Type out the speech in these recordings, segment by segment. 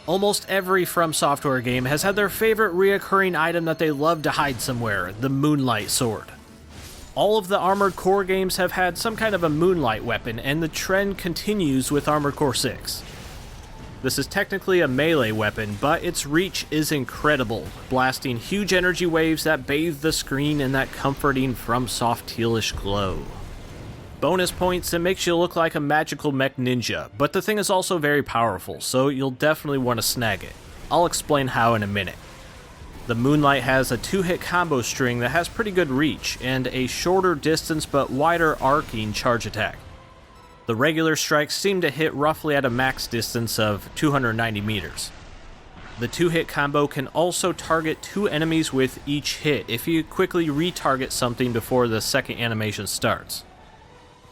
Almost every From Software game has had their favorite reoccurring item that they love to hide somewhere, the Moonlight sword. All of the Armored Core games have had some kind of a Moonlight weapon, and the trend continues with Armored Core 6. This is technically a melee weapon, but its reach is incredible, blasting huge energy waves that bathe the screen in that comforting FromSoft tealish glow. Bonus points, it makes you look like a magical mech ninja, but the thing is also very powerful, so you'll definitely want to snag it. I'll explain how in a minute. The Moonlight has a 2-hit combo string that has pretty good reach, and a shorter distance but wider arcing charge attack. The regular strikes seem to hit roughly at a max distance of 290 meters. The 2-hit combo can also target 2 enemies with each hit if you quickly retarget something before the second animation starts.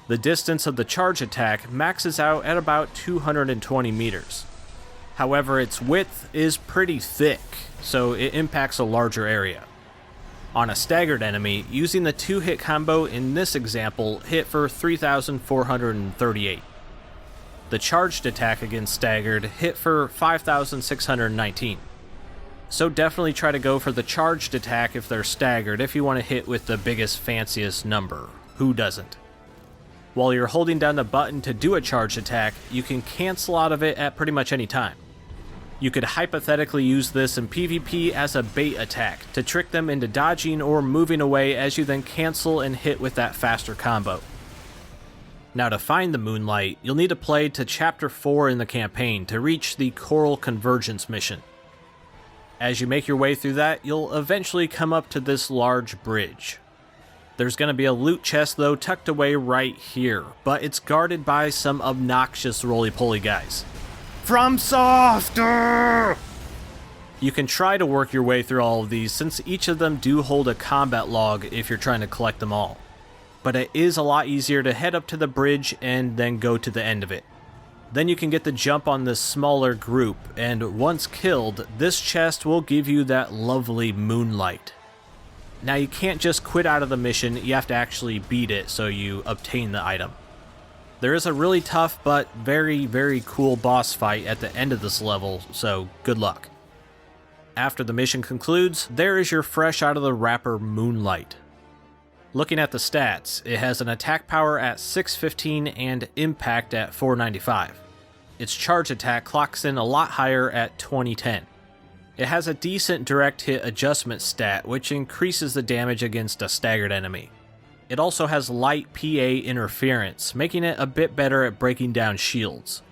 The distance of the charge attack maxes out at about 220 meters. However, its width is pretty thick, so it impacts a larger area. On a staggered enemy, using the 2-hit combo in this example hit for 3,438. The charged attack against staggered hit for 5,619. So definitely try to go for the charged attack if they're staggered if you want to hit with the biggest, fanciest number. Who doesn't? While you're holding down the button to do a charged attack, you can cancel out of it at pretty much any time. You could hypothetically use this in PvP as a bait attack to trick them into dodging or moving away as you then cancel and hit with that faster combo. Now to find the Moonlight, you'll need to play to Chapter 4 in the campaign to reach the Coral Convergence mission. As you make your way through that, you'll eventually come up to this large bridge. There's going to be a loot chest though tucked away right here, but it's guarded by some obnoxious roly-poly guys. FromSoft! You can try to work your way through all of these since each of them do hold a combat log if you're trying to collect them all. But it is a lot easier to head up to the bridge and then go to the end of it. Then you can get the jump on this smaller group, and once killed, this chest will give you that lovely Moonlight. Now you can't just quit out of the mission, you have to actually beat it so you obtain the item. There is a really tough but very, very cool boss fight at the end of this level, so good luck. After the mission concludes, there is your fresh out of the wrapper Moonlight. Looking at the stats, it has an attack power at 615 and impact at 495. Its charge attack clocks in a lot higher at 2010. It has a decent direct hit adjustment stat, which increases the damage against a staggered enemy. It also has light PA interference, making it a bit better at breaking down shields.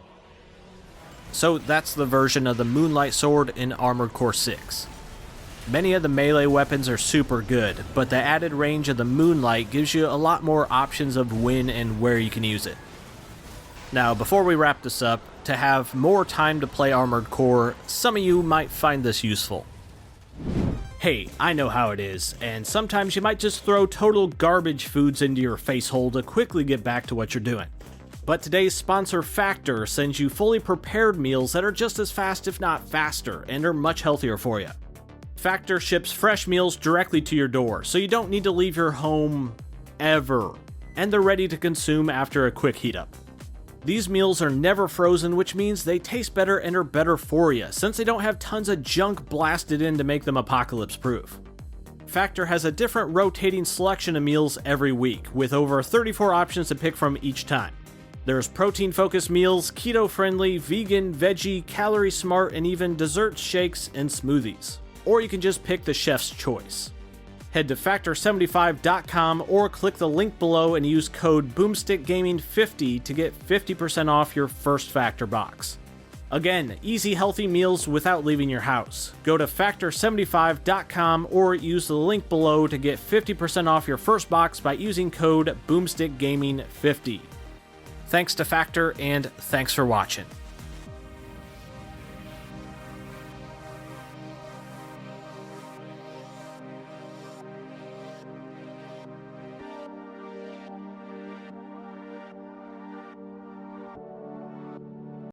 So that's the version of the Moonlight sword in Armored Core 6. Many of the melee weapons are super good, but the added range of the Moonlight gives you a lot more options of when and where you can use it. Now, before we wrap this up, to have more time to play Armored Core, some of you might find this useful. Hey, I know how it is, and sometimes you might just throw total garbage foods into your face hole to quickly get back to what you're doing. But today's sponsor Factor sends you fully prepared meals that are just as fast if not faster, and are much healthier for you. Factor ships fresh meals directly to your door, so you don't need to leave your home ever, and they're ready to consume after a quick heat up. These meals are never frozen, which means they taste better and are better for you, since they don't have tons of junk blasted in to make them apocalypse-proof. Factor has a different rotating selection of meals every week, with over 34 options to pick from each time. There's protein-focused meals, keto-friendly, vegan, veggie, calorie-smart, and even desserts, shakes, and smoothies. Or you can just pick the chef's choice. Head to Factor75.com or click the link below and use code BoomstickGaming50 to get 50% off your first Factor box. Again, easy healthy meals without leaving your house. Go to Factor75.com or use the link below to get 50% off your first box by using code BoomstickGaming50. Thanks to Factor, and thanks for watching.